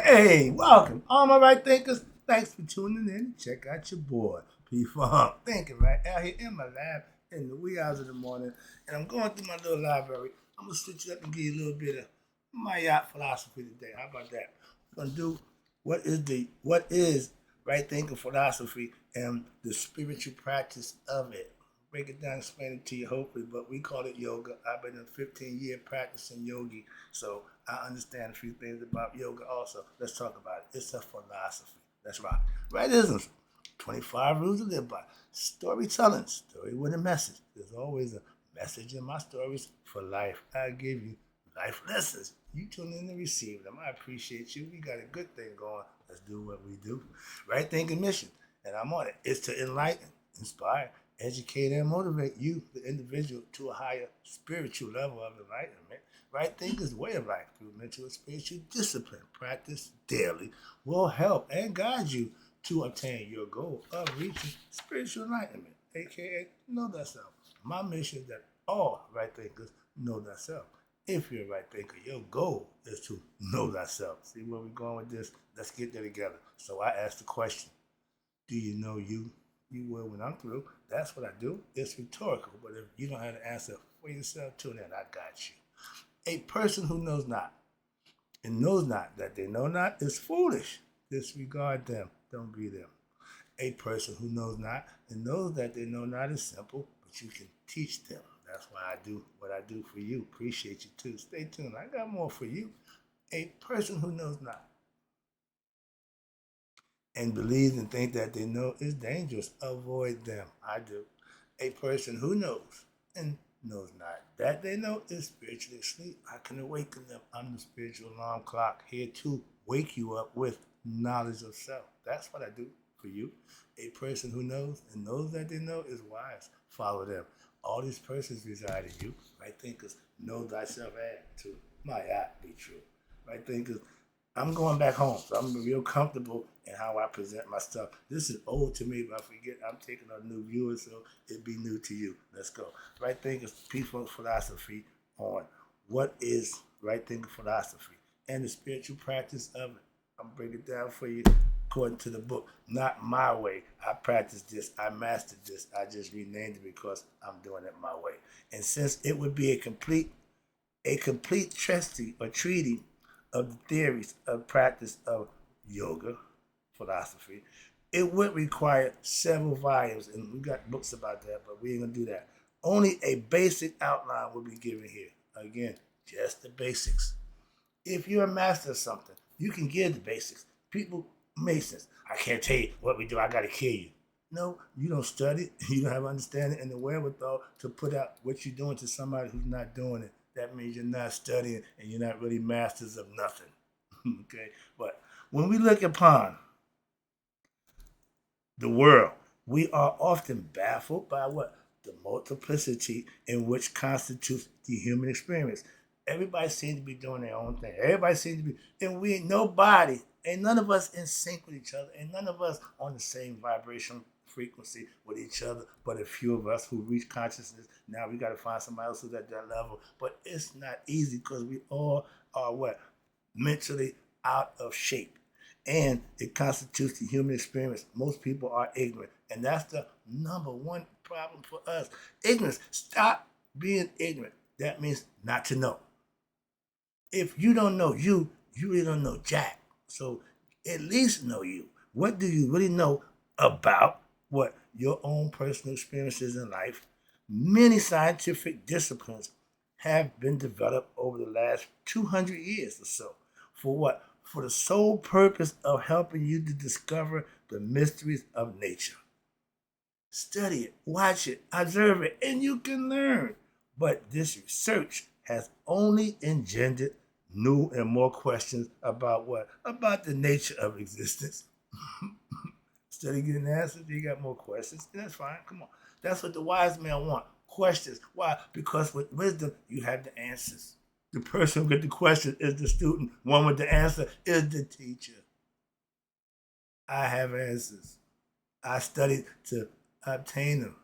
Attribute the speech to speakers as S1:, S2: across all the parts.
S1: Hey, welcome. All my right thinkers, thanks for tuning in. Check out your boy, P Funk. Thinking right out here in my lab in the wee hours of the morning. And I'm going through my little library. I'm going to switch it up and give you a little bit of my yacht philosophy today. How about that? We're going to do what is right thinking philosophy and the spiritual practice of it. Break it down, explain it to you, hopefully, but we call it yoga. I've been a 15-year practicing yogi, so I understand a few things about yoga also. Let's talk about it. It's a philosophy. That's right. Rightisms, 25 rules to live by. Storytelling, story with a message. There's always a message in my stories for life. I give you life lessons. You tune in and receive them. I appreciate you. We got a good thing going. Let's do what we do. Right thinking mission, and I'm on it. It's to enlighten, inspire, educate, and motivate you, the individual, to a higher spiritual level of enlightenment. Right thinking is way of life through mental and spiritual discipline. Practice daily will help and guide you to attain your goal of reaching spiritual enlightenment, aka know thyself. My mission is that all right thinkers know thyself. If you're a right thinker, your goal is to know thyself. See where we're going with this? Let's get there together. So I asked the question, do you know you? You will when I'm through. That's what I do. It's rhetorical, but if you don't have the answer for yourself, tune in. I got you. A person who knows not and knows not that they know not is foolish. Disregard them. Don't be them. A person who knows not and knows that they know not is simple, but you can teach them. That's why I do what I do for you. Appreciate you too. Stay tuned. I got more for you. A person who knows not and believes and think that they know is dangerous. Avoid them. I do. A person who knows and knows not that they know is spiritually asleep. I can awaken them. I'm the spiritual alarm clock here to wake you up with knowledge of self. That's what I do for you. A person who knows and knows that they know is wise. Follow them. All these persons reside in you. Right thinkers know thyself add to my act be true. Right thinkers, I'm going back home, so I'm real comfortable in how I present my stuff. This is old to me, but I forget I'm taking on new viewers, so it'd be new to you. Let's go. Right thinkers, peaceful philosophy on what is right thinking philosophy and the spiritual practice of it. I'm breaking it down for you according to the book. Not my way. I practiced this. I mastered this. I just renamed it because I'm doing it my way. And since it would be a complete treaty of the theories of practice of yoga philosophy, it would require several volumes, and we got books about that, but we ain't gonna do that. Only a basic outline will be given here. Again, just the basics. If you're a master of something, you can give the basics. People, masons, I can't tell you what we do. I gotta kill you. No, you don't study. You don't have understanding and the wherewithal to put out what you're doing to somebody who's not doing it. That means you're not studying and you're not really masters of nothing. Okay, but when we look upon the world, we are often baffled by what? The multiplicity in which constitutes the human experience. Everybody seems to be doing their own thing. Everybody seems to be, and we ain't nobody, ain't none of us in sync with each other, and none of us on the same vibration frequency with each other, but a few of us who reach consciousness. Now we got to find somebody else who's at that level. But it's not easy because we all are what? Mentally out of shape, and it constitutes the human experience. Most people are ignorant, and that's the number one problem for us. Ignorance. Stop being ignorant. That means not to know. If you don't know you, you really don't know Jack. So at least know you. What do you really know about what your own personal experiences in life? Many scientific disciplines have been developed over the last 200 years or so. For what? For the sole purpose of helping you to discover the mysteries of nature. Study it, watch it, observe it, and you can learn. But this research has only engendered new and more questions about what? About the nature of existence. Instead of getting answers, you got more questions. And that's fine. Come on. That's what the wise man want. Questions. Why? Because with wisdom, you have the answers. The person with the question is the student. One with the answer is the teacher. I have answers. I studied to obtain them.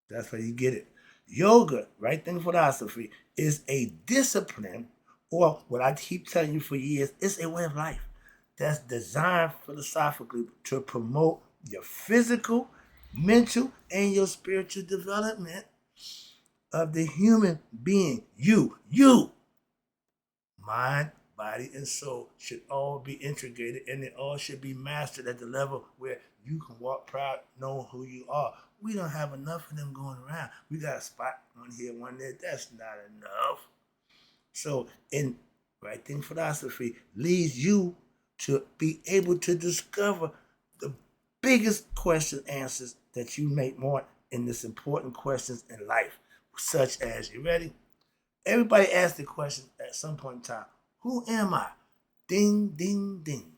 S1: That's where you get it. Yoga, right thing philosophy, is a discipline, or what I keep telling you for years, it's a way of life. that's designed philosophically to promote your physical, mental, and your spiritual development of the human being. You, mind, body, and soul should all be integrated, and they all should be mastered at the level where you can walk proud knowing who you are. We don't have enough of them going around. We got a spot one here, one there. That's not enough. So, in right thing philosophy leads you to be able to discover the biggest question answers that you may want in this important questions in life, such as, you ready? Everybody asks the question at some point in time, who am I? Ding, ding, ding.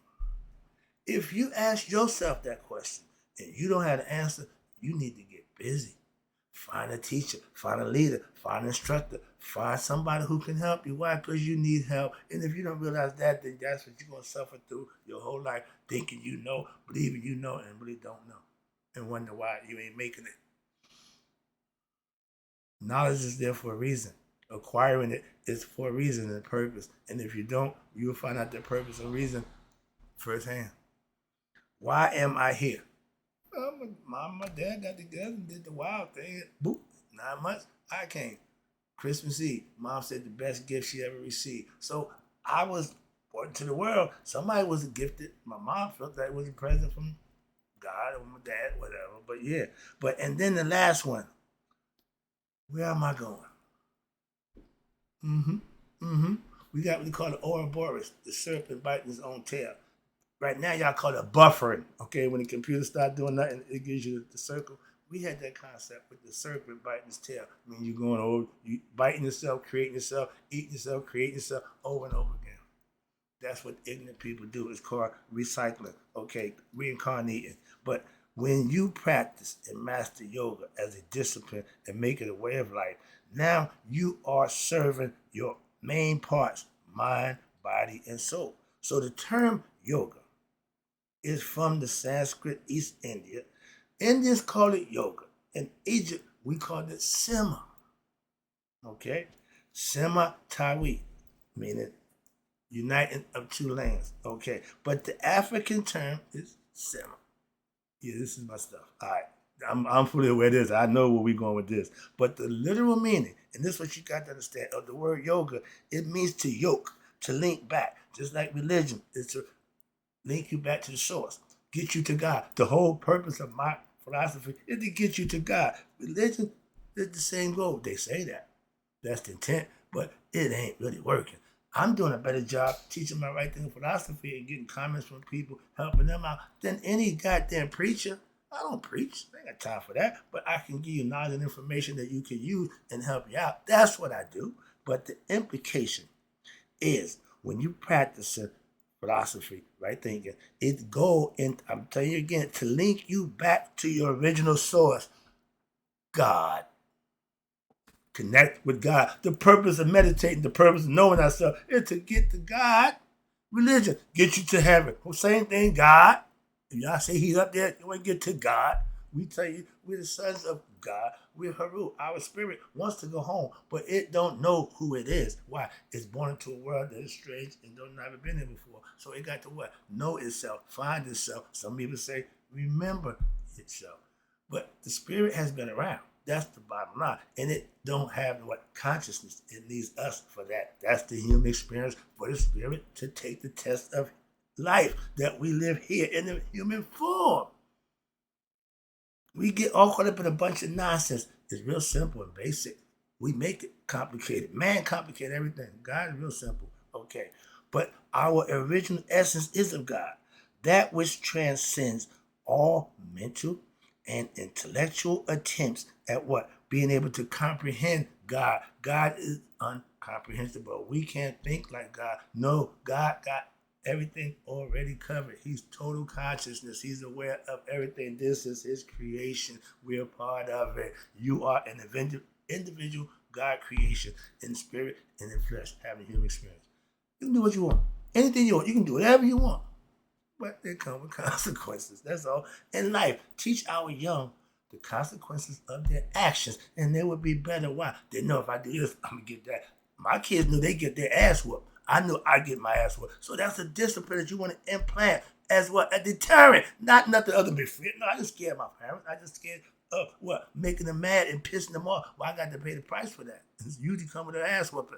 S1: If you ask yourself that question and you don't have the answer, you need to get busy. Find a teacher, find a leader, find an instructor, find somebody who can help you. Why? Because you need help. And if you don't realize that, then that's what you're going to suffer through your whole life, thinking you know, believing you know, and really don't know. And wonder why you ain't making it. Knowledge is there for a reason. Acquiring it is for a reason and a purpose. And if you don't, you will find out the purpose and reason firsthand. Why am I here? Mom and my dad got together and did the wild thing. Boop, 9 months, I came. Christmas Eve, Mom said the best gift she ever received. So I was born to the world. Somebody was gifted. My mom felt that it was a present from God or my dad, whatever. But yeah. And then the last one. Where am I going? We got what we call the Ouroboros, the serpent biting his own tail. Right now, y'all call it buffering. Okay, when the computer starts doing nothing, it gives you the circle. We had that concept with the serpent biting his tail. I mean, you're going over, you biting yourself, creating yourself, eating yourself, creating yourself over and over again. That's what ignorant people do. It's called recycling. Okay, reincarnating. But when you practice and master yoga as a discipline and make it a way of life, now you are serving your main parts, mind, body, and soul. So the term yoga is from the Sanskrit East India. Indians call it yoga. In Egypt, we call it sema. Okay? Sema Tawi, meaning uniting of two lands. Okay? But the African term is sema. Yeah, this is my stuff. All right. I'm fully aware of this. I know where we're going with this. But the literal meaning, and this is what you got to understand, of the word yoga, it means to yoke, to link back. Just like religion is to link you back to the source, get you to God. The whole purpose of my philosophy is to get you to God. Religion is the same goal. They say that. That's the intent, but it ain't really working. I'm doing a better job teaching my right thing philosophy and getting comments from people, helping them out, than any goddamn preacher. I don't preach. I ain't got time for that. But I can give you knowledge and information that you can use and help you out. That's what I do. But the implication is when you practice philosophy, right thinking, its goal, and I'm telling you again, to link you back to your original source, God. Connect with God. The purpose of meditating, the purpose of knowing ourselves is to get to God. Religion, get you to heaven. Well, same thing, God. If y'all say he's up there, you want to get to God. We tell you, we're the sons of God. We're Haru. Our spirit wants to go home, but it don't know who it is. Why? It's born into a world that is strange and don't never been there before. So it got to what? Know itself, find itself. Some people say, remember itself. But the spirit has been around. That's the bottom line. And it don't have what consciousness. It needs us for that. That's the human experience for the spirit to take the test of life that we live here in the human form. We get all caught up in a bunch of nonsense. It's real simple and basic. We make it complicated. Man complicate everything. God is real simple. Okay. But our original essence is of God. That which transcends all mental and intellectual attempts at what? Being able to comprehend God. God is incomprehensible. We can't think like God. No, God got everything already covered. He's total consciousness. He's aware of everything. This is his creation. We're part of it. You are an individual God creation in spirit and in flesh, having human experience. You can do what you want. Anything you want. You can do whatever you want. But they come with consequences. That's all. In life, teach our young the consequences of their actions, and they would be better. Why? They know if I do this, I'm going to get that. My kids knew they get their ass whooped. I knew I'd get my ass whooped. So that's a discipline that you want to implant as what? A deterrent, not nothing other than fear. No, I just scared my parents. I just scared of what? Making them mad and pissing them off. Well, I got to pay the price for that. It's usually coming to ass whooping.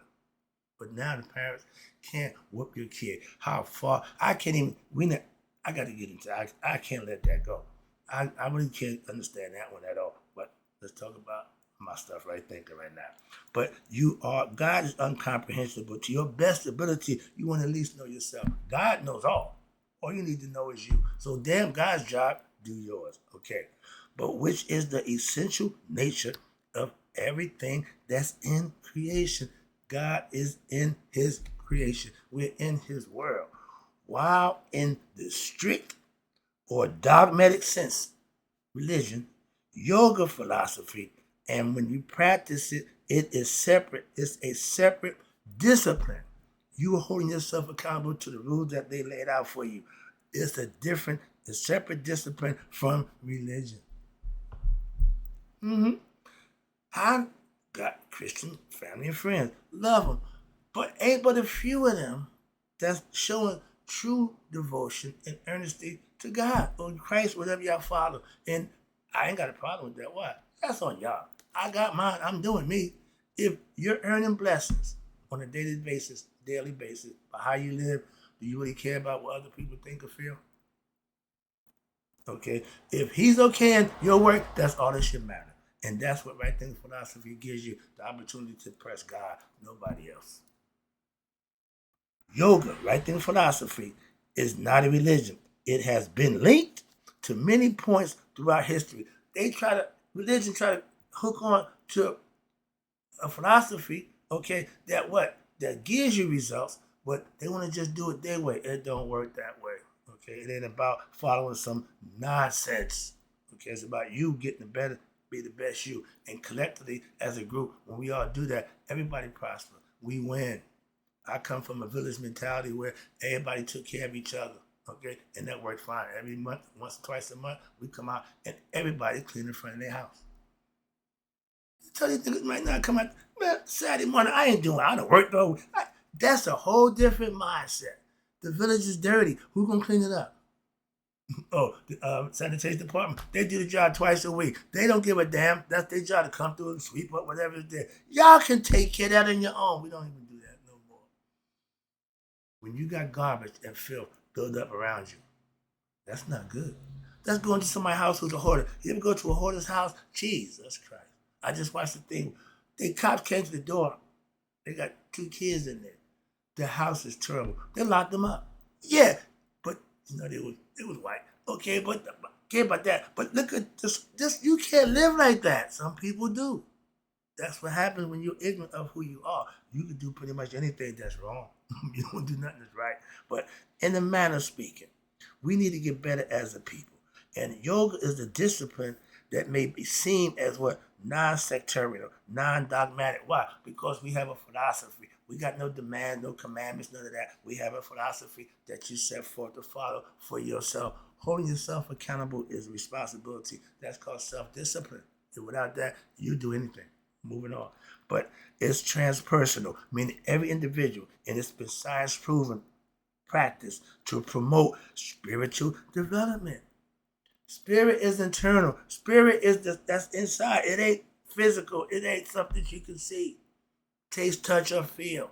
S1: But now the parents can't whoop your kid. How far? I can't even, I got to get into I can't let that go. I really can't understand that one at all. But let's talk about my stuff right thinking right now. But God is incomprehensible. To your best ability, you want to at least know yourself. God knows all. All you need to know is you. So damn God's job, do yours. Okay. But which is the essential nature of everything that's in creation. God is in his creation. We're in his world. While in the strict or dogmatic sense, religion, yoga philosophy, and when you practice it, it is separate. It's a separate discipline. You are holding yourself accountable to the rules that they laid out for you. It's a separate discipline from religion. I got Christian family and friends. Love them. But ain't but a few of them that's showing true devotion and earnesty to God or Christ, whatever y'all follow. And I ain't got a problem with that. Why? That's on y'all. I got mine. I'm doing me. If you're earning blessings on a daily basis by how you live, do you really care about what other people think or feel? Okay. If he's okay in your work, that's all that should matter. And that's what right thinking philosophy gives you, the opportunity to press God, nobody else. Yoga, right thinking philosophy, is not a religion. It has been linked to many points throughout history. Religion try to hook on to a philosophy, okay, that gives you results, but they want to just do it their way. It don't work that way, okay? It ain't about following some nonsense, okay? It's about you getting better, be the best you. And collectively, as a group, when we all do that, everybody prosper. We win. I come from a village mentality where everybody took care of each other, okay? And that worked fine. Every month, once or twice a month, we come out and everybody clean in front of their house. Tell these niggas right now, come out, man, Saturday morning, I don't work though. That's a whole different mindset. The village is dirty. Who gonna clean it up? Oh, the sanitation department, they do the job twice a week. They don't give a damn. That's their job to come through and sweep up whatever is there. Y'all can take care of that on your own. We don't even do that no more. When you got garbage and filth build up around you, that's not good. That's going to somebody's house who's a hoarder. You ever go to a hoarder's house? Jesus Christ. I just watched the thing. The cops came to the door. They got 2 kids in there. The house is terrible. They locked them up. Yeah, but they was white. Okay, but care about that. But look at this. You can't live like that. Some people do. That's what happens when you're ignorant of who you are. You can do pretty much anything that's wrong. You don't do nothing that's right. But in the manner of speaking, we need to get better as a people. And yoga is the discipline that may be seen as what? Non-sectarian, non-dogmatic. Why? Because we have a philosophy. We got no demand, no commandments, none of that. We have a philosophy that you set forth to follow for yourself. Holding yourself accountable is a responsibility. That's called self-discipline. And without that, you do anything. Moving on. But it's transpersonal, meaning every individual, and it's been science-proven practice to promote spiritual development. Spirit is internal. Spirit is that's inside. It ain't physical. It ain't something you can see, taste, touch, or feel.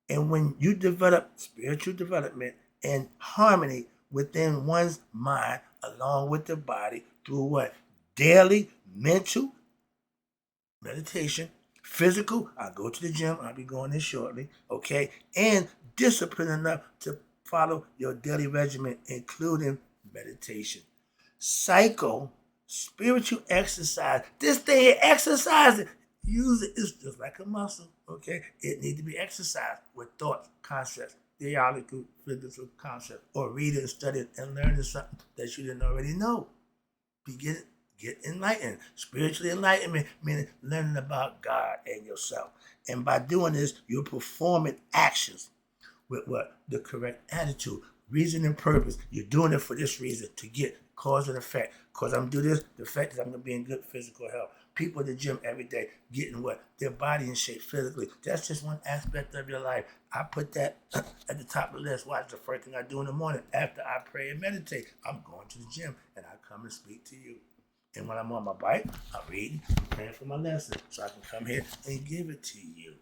S1: And when you develop spiritual development and harmony within one's mind, along with the body, through what? Daily mental meditation, physical. I'll go to the gym. I'll be going there shortly. Okay. And discipline enough to follow your daily regimen, including meditation. Spiritual exercise. This thing, exercise it. Use it. It's just like a muscle, okay? It needs to be exercised with thoughts, concepts, theological, physical concepts, or reading, studying, and learning something that you didn't already know. Get enlightened. Spiritual enlightenment, meaning learning about God and yourself. And by doing this, you're performing actions with what? The correct attitude, reason, and purpose. You're doing it for this reason, to get cause and effect. Because I'm doing this, the effect is I'm going to be in good physical health. People at the gym every day getting what? Their body in shape physically. That's just one aspect of your life. I put that at the top of the list. Watch the first thing I do in the morning after I pray and meditate. I'm going to the gym and I come and speak to you. And when I'm on my bike, I'm reading, I'm praying for my lesson so I can come here and give it to you.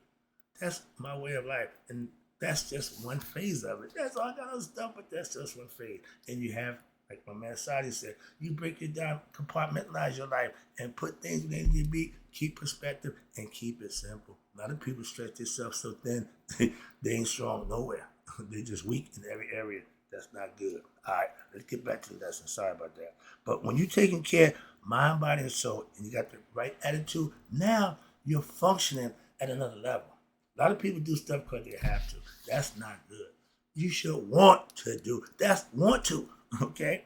S1: That's my way of life. And that's just one phase of it. That's all kind of stuff, but that's just one phase. And you have, like my man Sadi said, you break it down, compartmentalize your life, and put things where they need to be, keep perspective, and keep it simple. A lot of people stretch themselves so thin, they ain't strong nowhere. They're just weak in every area. That's not good. All right, let's get back to the lesson. Sorry about that. But when you're taking care, mind, body, and soul, and you got the right attitude, now you're functioning at another level. A lot of people do stuff because they have to. That's not good. You should want to do. That's want to, okay?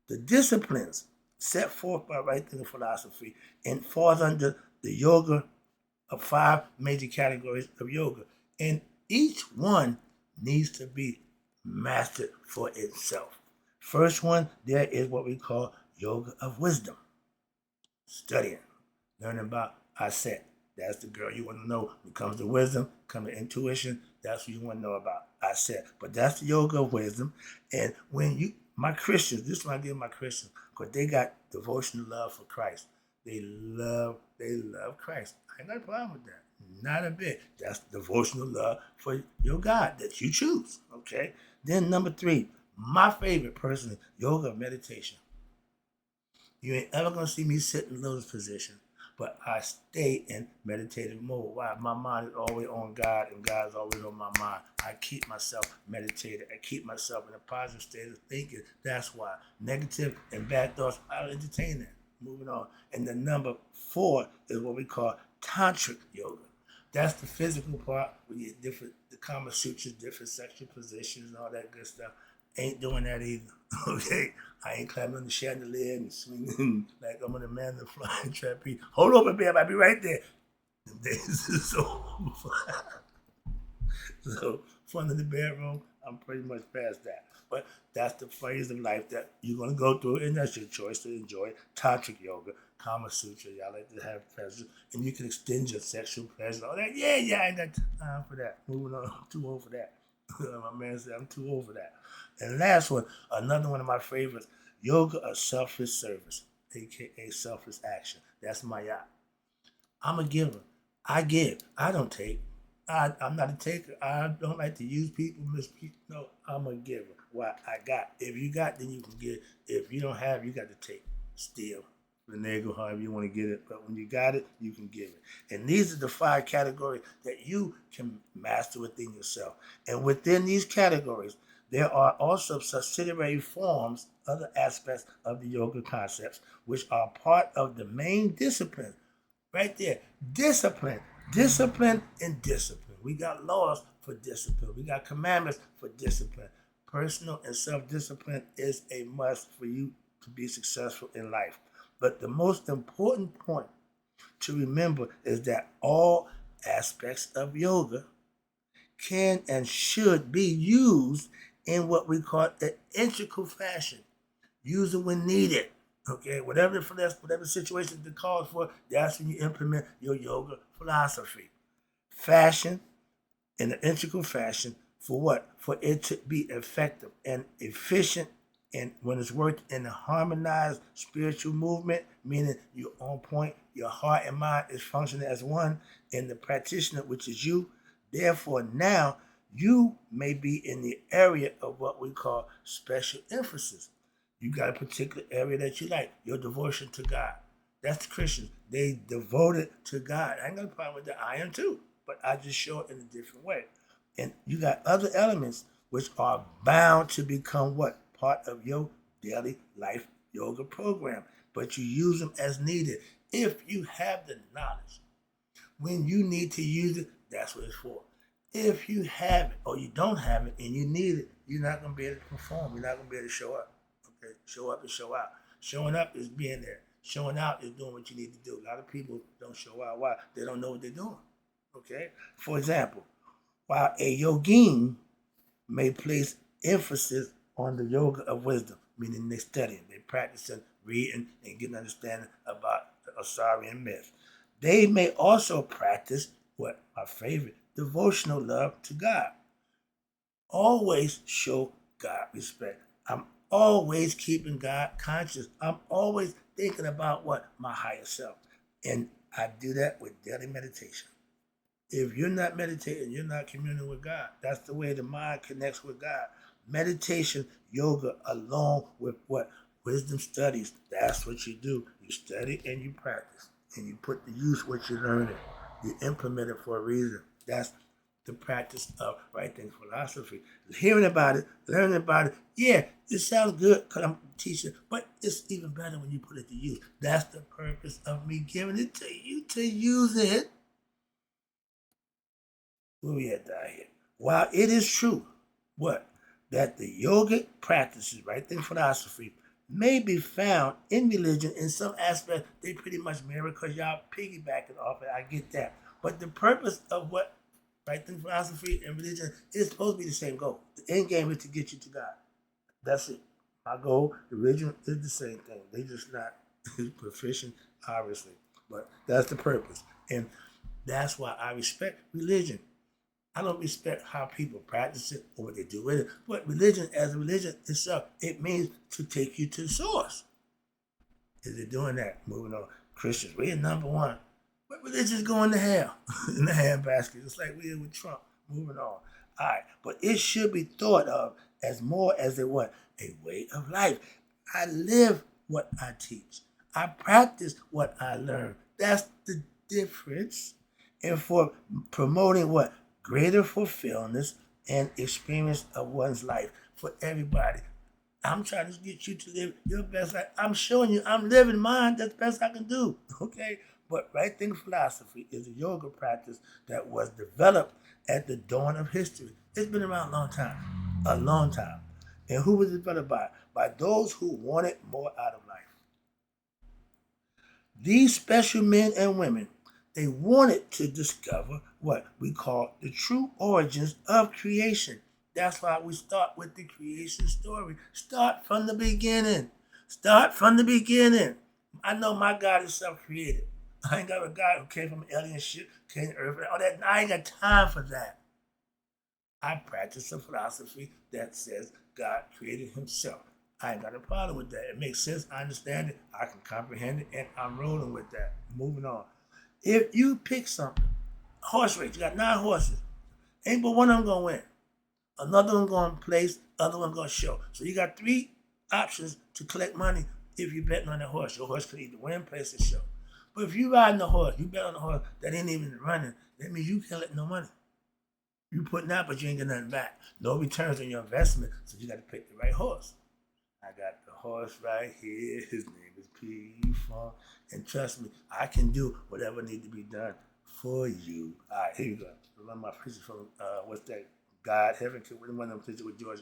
S1: The disciplines set forth by right thinking philosophy and falls under the yoga of 5 major categories of yoga. And each one needs to be mastered for itself. First one, there is what we call yoga of wisdom. Studying, learning about Aset. That's the girl you want to know. When it comes to wisdom, comes to intuition, that's what you want to know about. Aset. But that's the yoga of wisdom. And when you, my Christians, this is what I give my Christians, because they got devotional love for Christ. They love Christ. I ain't got a problem with that. Not a bit. That's devotional love for your God that you choose. Okay? Then number 3, my favorite personally, yoga of meditation. You ain't ever gonna see me sit in lotus position, but I stay in meditative mode. Why? My mind is always on God, and God's always on my mind. I keep myself meditated. I keep myself in a positive state of thinking. That's why. Negative and bad thoughts, I'll entertain that. Moving on. And the number 4 is what we call tantric yoga. That's the physical part. We get different, the Kama Sutras, different sexual positions and all that good stuff. Ain't doing that either. Okay? I ain't climbing on the chandelier and swinging like I'm on a man the flying trapeze. Hold on, baby, I'll be right there. Them days is so So, fun in the bedroom, I'm pretty much past that. But that's the phase of life that you're going to go through, and that's your choice to enjoy. Tantric yoga, Kama Sutra, y'all like to have pleasure, and you can extend your sexual pleasure, all that. Yeah, I ain't got time for that. Moving on, I'm too old for that. My man said, I'm too old for that. And last one, another one of my favorites, yoga of selfless service, aka selfless action. That's my yacht. I'm a giver. I give. I don't take. I'm not a taker. I don't like to use people, mistreat. No, I'm a giver. What I got. If you got, then you can give. If you don't have, you got to take. Steal. Finagle, however you want to get it. But when you got it, you can give it. And these are the 5 categories that you can master within yourself. And within these categories, there are also subsidiary forms, other aspects of the yoga concepts, which are part of the main discipline. Right there. Discipline. Discipline and discipline. We got laws for discipline. We got commandments for discipline. Personal and self-discipline is a must for you to be successful in life. But the most important point to remember is that all aspects of yoga can and should be used in what we call an integral fashion. Use it when needed. Okay, whatever situation the calls for, that's when you implement your yoga philosophy. Fashion in an integral fashion for what? For it to be effective and efficient, and when it's worked in a harmonized spiritual movement, meaning you're on point, your heart and mind is functioning as one, and the practitioner, which is you, therefore now you may be in the area of what we call special emphasis. You got a particular area that you like, your devotion to God. That's the Christians. They devoted to God. I ain't got a problem with that. I am too. But I just show it in a different way. And you got other elements which are bound to become what? Part of your daily life yoga program. But you use them as needed. If you have the knowledge, when you need to use it, that's what it's for. If you have it or you don't have it and you need it, you're not going to be able to perform. You're not going to be able to show up. Okay? Show up and show out. Showing up is being there. Showing out is doing what you need to do. A lot of people don't show out. Why? They don't know what they're doing. Okay? For example, while a yogin may place emphasis on the yoga of wisdom, meaning they're studying, they're practicing, reading, and getting understanding about the Assyrian myth. They may also practice what my favorite devotional love to God. Always show God respect. I'm always keeping God conscious. I'm always thinking about what my higher self. And I do that with daily meditation. If you're not meditating, you're not communing with God. That's the way the mind connects with God. Meditation, yoga, along with what? Wisdom studies. That's what you do. You study and you practice. And you put to use what you're learning. You implement it for a reason. That's the practice of right thinking philosophy. Hearing about it, learning about it. Yeah, it sounds good because I'm teaching, but it's even better when you put it to use. That's the purpose of me giving it to you to use it. Where we at down here? While it is true, what? That the yogic practices, right thinking philosophy, may be found in religion in some aspects, they pretty much mirror because y'all piggybacking off it. I get that. But the purpose of what right thinking philosophy and religion is supposed to be the same goal. The end game is to get you to God. That's it. My goal, the religion is the same thing. They just not proficient, obviously. But that's the purpose. And that's why I respect religion. I don't respect how people practice it or what they do with it. But religion, as a religion itself, it means to take you to the source. Is it doing that? Moving on. Christians, we're number one. But religion's going to hell in the handbasket. It's like we did with Trump. Moving on. All right. But it should be thought of as more as a what? A way of life. I live what I teach. I practice what I learn. That's the difference. And for promoting what? Greater fulfillment and experience of one's life for everybody. I'm trying to get you to live your best life. I'm showing you I'm living mine. That's the best I can do. Okay? But right thinking philosophy is a yoga practice that was developed at the dawn of history. It's been around a long time. A long time. And who was it developed by? By those who wanted more out of life. These special men and women, they wanted to discover what we call the true origins of creation. That's why we start with the creation story. Start from the beginning. Start from the beginning. I know my God is self-created. I ain't got a God who came from alien shit, came to earth, all that. I ain't got time for that. I practice a philosophy that says God created himself. I ain't got a problem with that. It makes sense. I understand it. I can comprehend it, and I'm rolling with that. Moving on. If you pick something, horse race, you got 9 horses. Ain't but one of them gonna win. Another one gonna place, other one gonna show. So you got 3 options to collect money if you're betting on the horse. Your horse could either win, place, or show. But if you riding the horse, you bet on the horse that ain't even running, that means you can't let no money. You putting out, but you ain't getting nothing back. No returns on your investment, so you got to pick the right horse. I got the horse right here. His name is P. Funk. And trust me, I can do whatever needs to be done for you. All right, here you go. One of my pictures from, what's that? God, Heaven, one of them pictures with George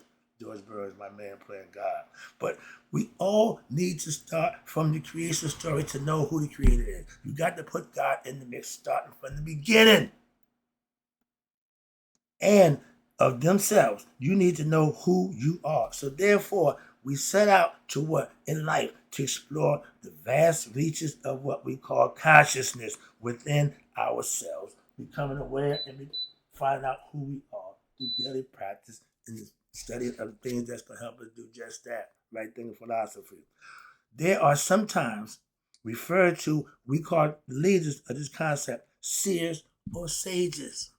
S1: Burroughs, my man playing God. But we all need to start from the creation story to know who the creator is. You got to put God in the mix starting from the beginning. And of themselves, you need to know who you are. So therefore, we set out to what in life? To explore the vast reaches of what we call consciousness within ourselves, becoming aware and finding out who we are through daily practice and the study of things that's going to help us do just that, right thinking philosophy. There are sometimes referred to, we call the leaders of this concept, seers or sages.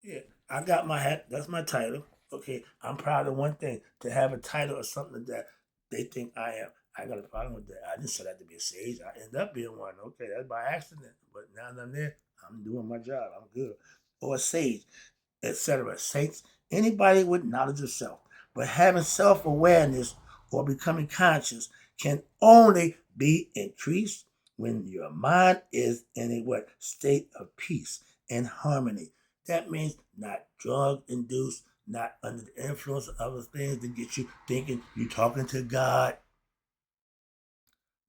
S1: Yeah, I got my hat. That's my title. Okay, I'm proud of one thing to have a title or something that they think I am. I got a problem with that. I didn't set out to be a sage. I end up being one. Okay, that's by accident. But now that I'm there, I'm doing my job. I'm good. Or a sage, etc. Saints, anybody with knowledge of self. But having self-awareness or becoming conscious can only be increased when your mind is in a what state of peace and harmony. That means not drug induced, not under the influence of other things to get you thinking you're talking to God.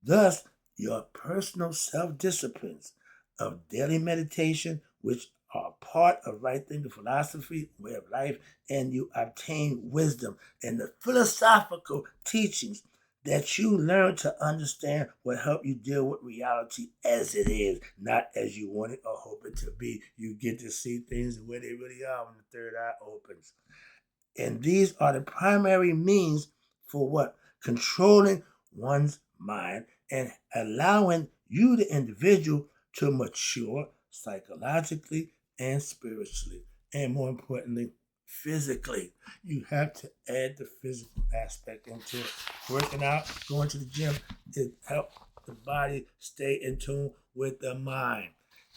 S1: Thus, your personal self disciplines of daily meditation, which are part of right thinking philosophy, way of life, and you obtain wisdom and the philosophical teachings that you learn to understand will help you deal with reality as it is, not as you want it or hope it to be. You get to see things the way they really are when the third eye opens. And these are the primary means for what? Controlling one's mind and allowing you, the individual, to mature psychologically and spiritually. And more importantly, physically. You have to add the physical aspect into it. Working out, going to the gym, it helps the body stay in tune with the mind.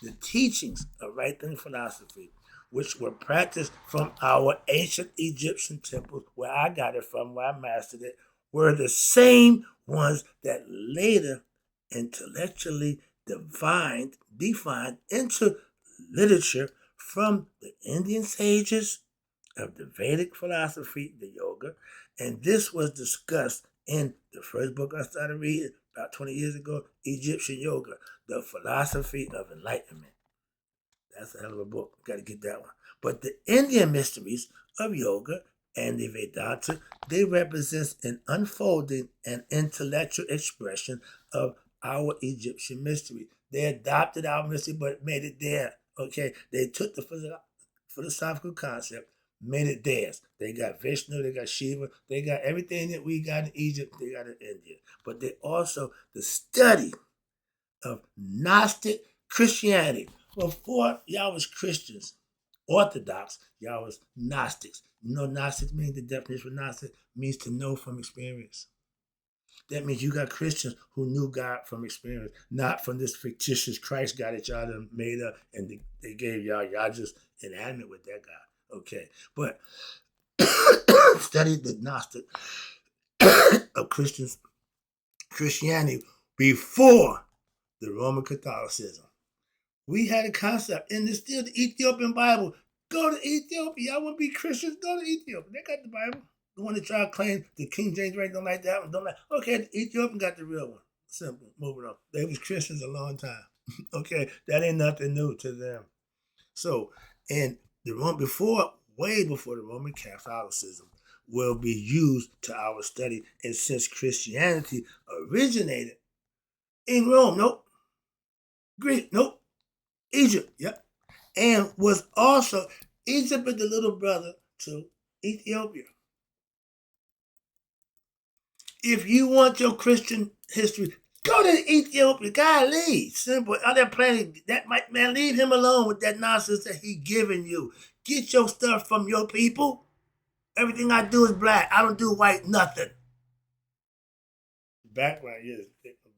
S1: The teachings of right thinking philosophy, which were practiced from our ancient Egyptian temples, where I got it from, where I mastered it, were the same ones that later intellectually defined into literature from the Indian sages of the Vedic philosophy, the yoga, and this was discussed in the first book I started reading about 20 years ago, Egyptian Yoga, the philosophy of enlightenment. That's a hell of a book. Got to get that one. But the Indian mysteries of yoga and the Vedanta, they represent an unfolding and intellectual expression of our Egyptian mystery. They adopted our mystery, but made it there. Okay, they took the philosophical concept, made it theirs. They got Vishnu, they got Shiva, they got everything that we got in Egypt, they got in India. But they also the study of Gnostic Christianity. Before y'all was Christians, Orthodox, y'all was Gnostics. You know Gnostics means, the definition of Gnostic means to know from experience. That means you got Christians who knew God from experience, not from this fictitious Christ God that y'all done made up and they gave y'all just inanimate with that God. Okay. But study the Gnostic of Christianity before the Roman Catholicism. We had a concept, and it's still the Ethiopian Bible. Go to Ethiopia. Y'all want to be Christians? Go to Ethiopia. They got the Bible. The one that try to claim the King James right don't like that one. Don't like. Okay, the Ethiopian got the real one. Simple. Moving on. They was Christians a long time. Okay, that ain't nothing new to them. So, and the Rome before, way before the Roman Catholicism will be used to our study, and since Christianity originated in Rome, nope. Greek, nope. Egypt, yep. And was also, Egypt is the little brother to Ethiopia. If you want your Christian history, go to Ethiopia. Golly, simple. Are they planning that might man? Leave him alone with that nonsense that he giving you. Get your stuff from your people. Everything I do is black. I don't do white nothing. Background, yes,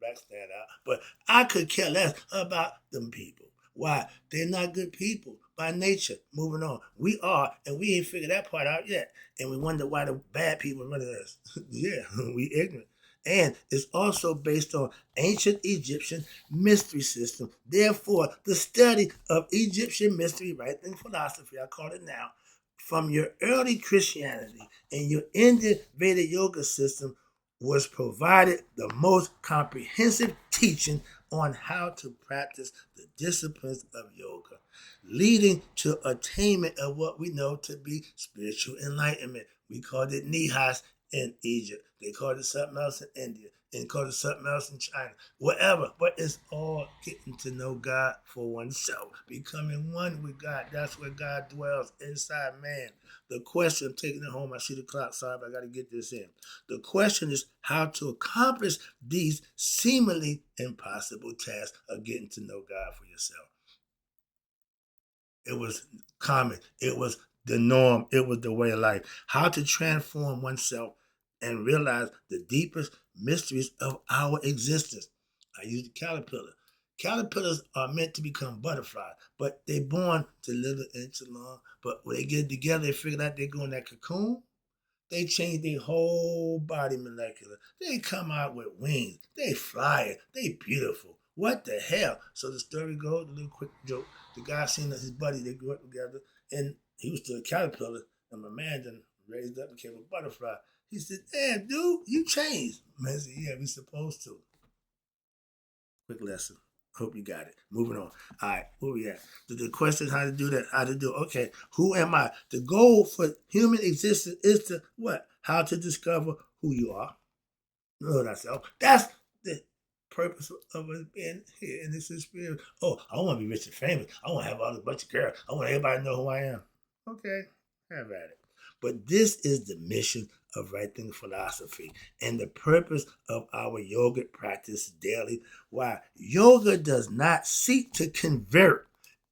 S1: back stand out. But I could care less about them people. Why? They're not good people by nature. Moving on. We are, and we ain't figured that part out yet. And we wonder why the bad people running us. Yeah, we ignorant. And it's also based on ancient Egyptian mystery system. Therefore, the study of Egyptian mystery, right in philosophy, I call it now, from your early Christianity and your Indian Vedic yoga system was provided the most comprehensive teaching on how to practice the disciplines of yoga, leading to attainment of what we know to be spiritual enlightenment. We called it Nihas in Egypt. They called it something else in India. And called it something else in China. Whatever. But it's all getting to know God for oneself. Becoming one with God. That's where God dwells inside man. The question, I'm taking it home. I see the clock. Sorry, but I got to get this in. The question is how to accomplish these seemingly impossible tasks of getting to know God for yourself. It was common. It was the norm. It was the way of life. How to transform oneself and realize the deepest mysteries of our existence. I use the caterpillar. Caterpillars are meant to become butterflies, but they're born to live an inch long. But when they get together, they figure out they go in that cocoon. They change their whole body molecular. They come out with wings. They fly. They beautiful. What the hell? So the story goes, a little quick joke. The guy seen his buddy, they grew up together, and he was still a caterpillar, and my man then raised up and became a butterfly. He said, damn, dude, you changed. Man said, yeah, we supposed to. Quick lesson. Hope you got it. Moving on. All right, where we at? The question is how to do that, how to do it. Okay, who am I? The goal for human existence is to what? How to discover who you are. Know thyself. That's the purpose of us being here in this experience. Oh, I want to be rich and famous. I want to have all a bunch of girls. I want everybody to know who I am. Okay, have at it. But this is the mission of right thinking philosophy and the purpose of our yoga practice daily. Why? Yoga does not seek to convert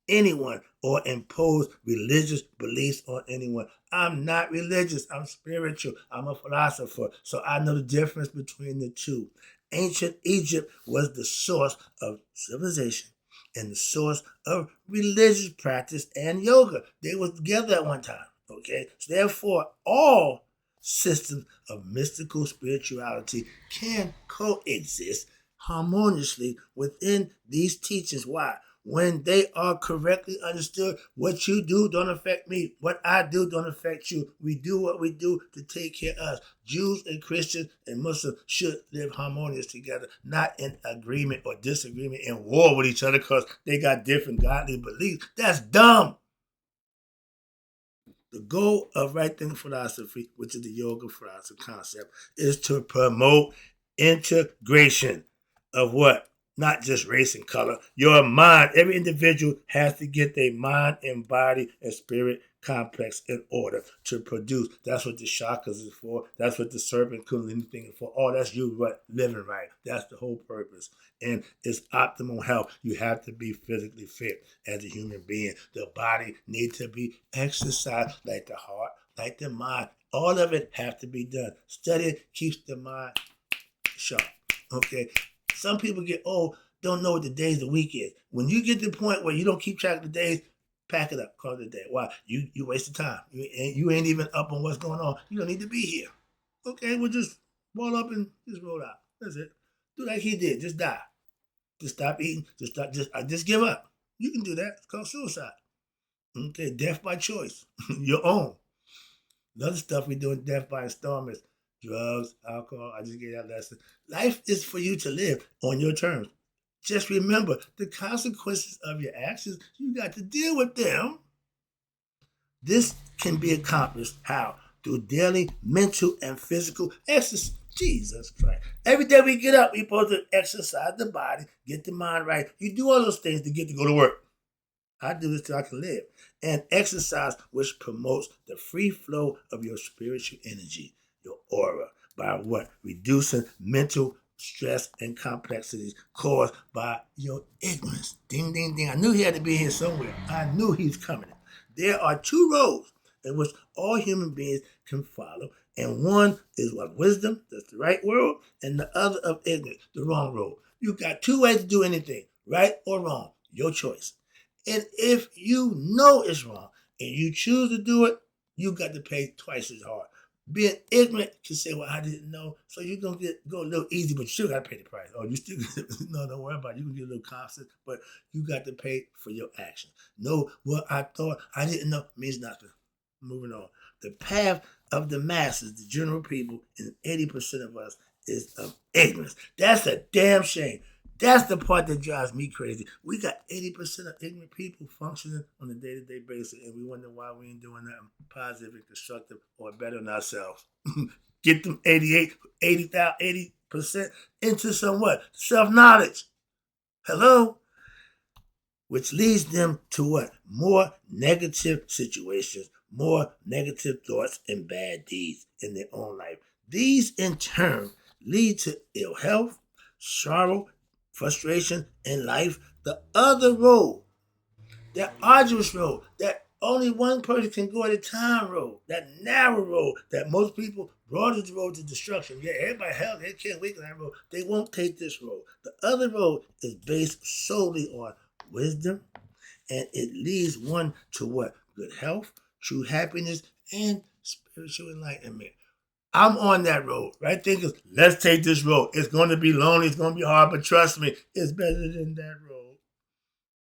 S1: anyone or impose religious beliefs on anyone. I'm not religious. I'm spiritual. I'm a philosopher. So I know the difference between the two. Ancient Egypt was the source of civilization and the source of religious practice and yoga. They were together at one time. Okay? So therefore, all systems of mystical spirituality can coexist harmoniously within these teachings. Why? When they are correctly understood, what you do don't affect me. What I do don't affect you. We do what we do to take care of us. Jews and Christians and Muslims should live harmonious together, not in agreement or disagreement and war with each other because they got different godly beliefs. That's dumb. The goal of right thinking philosophy, which is the yoga philosophy concept, is to promote integration of what? Not just race and color. Your mind, every individual has to get their mind and body and spirit complex in order to produce. That's what the chakras is for. That's what the serpent kundalini thing is for. Oh, that's you living right. That's the whole purpose. And it's optimal health. You have to be physically fit as a human being. The body needs to be exercised like the heart, like the mind. All of it have to be done. Study keeps the mind sharp. Okay. Some people get old, don't know what the days of the week is. When you get to the point where you don't keep track of the days, pack it up, call it a day. Why? You wasted time. You ain't even up on what's going on. You don't need to be here. Okay, we'll just roll up and just roll out. That's it. Do like he did. Just die. Just stop eating. Just give up. You can do that. It's called suicide. Okay, death by choice. Your own. The other stuff we do in death by storm is drugs, alcohol. I just gave that lesson. Life is for you to live on your terms. Just remember the consequences of your actions. You got to deal with them. This can be accomplished how? Through daily mental and physical exercise. Jesus Christ. Every day we get up, we're supposed to exercise the body, get the mind right. You do all those things to get to go to work. I do this so I can live. And exercise, which promotes the free flow of your spiritual energy, your aura, by what? Reducing mental stress and complexities caused by your ignorance. Ding, ding, ding. I knew he had to be here somewhere. I knew he was coming. There are two roads in which all human beings can follow. And one is what? Wisdom, that's the right road, and the other of ignorance, the wrong road. You got two ways to do anything, right or wrong, your choice. And if you know it's wrong and you choose to do it, you got to pay twice as hard. Being ignorant can say, well, I didn't know. So you're going to go a little easy, but you still got to pay the price. Oh, you still, no, don't worry about it. You can get a little constant, but you got to pay for your actions. No, what I thought, I didn't know means nothing. Moving on. The path of the masses, the general people, and 80% of us is of ignorance. That's a damn shame. That's the part that drives me crazy. We got 80% of ignorant people functioning on a day-to-day basis, and we wonder why we ain't doing nothing positive and constructive or better than ourselves. Get them 80% into some what? Self-knowledge. Hello? Which leads them to what? More negative situations, more negative thoughts and bad deeds in their own life. These, in turn, lead to ill health, sorrow, frustration in life. The other road, that arduous road, that only one person can go at a time road, that narrow road that most people broaden the road to destruction. Yeah, everybody, hell, they can't wait on that road. They won't take this road. The other road is based solely on wisdom, and it leads one to what? Good health, true happiness, and spiritual enlightenment. I'm on that road, right? Thinkers, let's take this road. It's going to be lonely. It's going to be hard, but trust me, it's better than that road.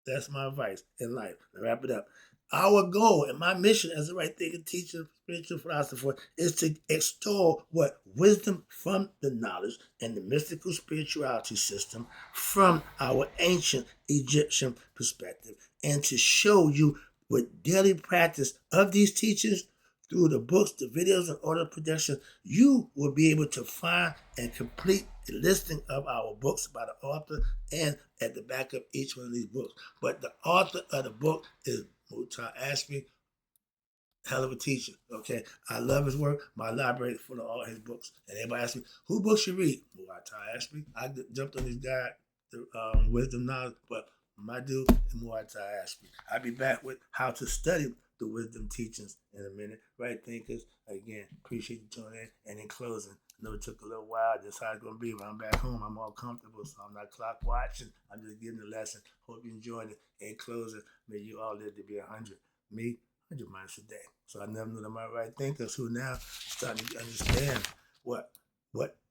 S1: That's my advice in life. Now wrap it up. Our goal and my mission as a right thinker, teacher, spiritual philosopher is to extol what? Wisdom from the knowledge and the mystical spirituality system from our ancient Egyptian perspective, and to show you with daily practice of these teachings through the books, the videos, and audio production, you will be able to find and complete the listing of our books by the author and at the back of each one of these books. But the author of the book is Muhtar Ashby, hell of a teacher. Okay, I love his work. My library is full of all his books. And everybody asks me, who books you read? Muhtar Ashby. I jumped on this guy, the wisdom knowledge, but my dude is Muhtar Ashby. I'll be back with how to study the wisdom teachings in a minute. Right, thinkers? Again, appreciate you tuning in. And in closing, I know it took a little while. That's how it's going to be. When I'm back home, I'm all comfortable, so I'm not clock watching. I'm just getting the lesson. Hope you enjoyed it. In closing, may you all live to be 100. Me, 100 miles a day. So I never knew that my right thinkers who now starting to understand what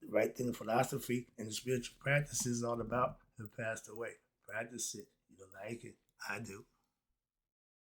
S1: right thinking philosophy and the spiritual practice is all about have passed away. Practice it. You don't like it. I do.